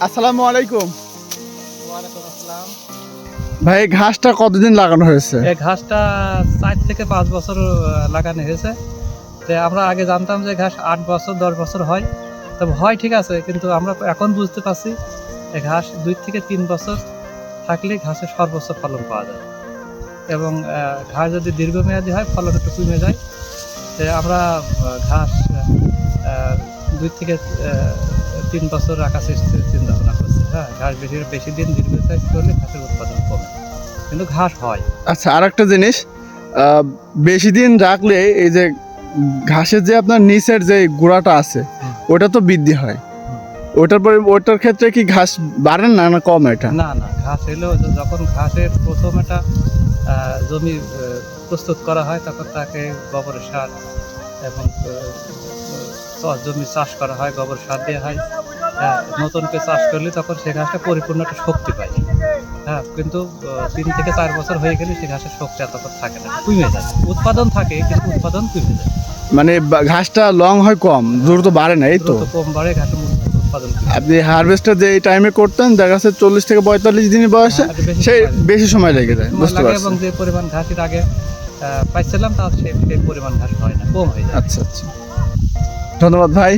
আসসালামু আলাইকুম। ওয়ালাইকুম আসসালাম। ভাই ঘাসটা কতদিন লাগানো হয়েছে? এই ঘাসটা 4 থেকে 5 বছর লাগানো হয়েছে। তো আমরা আগে জানতাম যে ঘাস 8 বছর 10 বছর হয়। তবে হয় ঠিক আছে, কিন্তু আমরা এখন বুঝতে পারছি এই ঘাস 2 থেকে 3 বছর থাকলে ঘাসের সর্বোচ্চ ফলন পাওয়া যায়। এবং ঘাস যদি দীর্ঘমেয়াদী হয় ফলন একটু কমে যায়। তো আমরা ঘাস 2 থেকে 3 বছর রাখার চিন্তা ভাবনা করছি। হ্যাঁ, ঘাস বেশি দিন দীর্ঘস্থায়ী করলে ঘাসের উৎপাদন কমে, কিন্তু ঘাস হয়। আচ্ছা, আরেকটা জিনিস, বেশি দিন রাখলে এই যে ঘাসের যে আপনার নিচের যে গোড়াটা আছে ওটা তো বৃদ্ধি হয়। ওটার ক্ষেত্রে কি ঘাস বাড়ে না না কম? এটা না ঘাস এলো যখন ঘাসের প্রথম একটা জমি প্রস্তুত করা হয়, তখন তাকে গোবর সার এবং জমি চাষ করা হয়, গোবর সার দেওয়া হয়। নতুনকে চাষ করলে তখন সে ঘাসটা পরিপূর্ণ একটা শক্তি পায়। হ্যাঁ, কিন্তু 3 থেকে 4 বছর হয়ে গেলে সে ঘাসের শক্তি আর তখন থাকে না, কমে যায়। উৎপাদন থাকে কিন্তু উৎপাদন কমে যায়। মানে ঘাসটা লং হয় কম, দ্রুত বাড়ে না, এই তো? দ্রুত কম বাড়ে, ঘাসের উৎপাদন কমে যায়। আপনি হারভেস্টটা যে এই টাইমে করতেন, দেখা যাচ্ছে 40 থেকে 45 দিনের বয়সে সেই বেশি সময় লেগে যায়, বুঝতে পারছি। এবং যে পরিমাণ ঘাসের আগে পাইছিলাম তার সেই পরিমাণ ঘাস হয় না, কম হয়ে যায়। আচ্ছা আচ্ছা, ধন্যবাদ ভাই।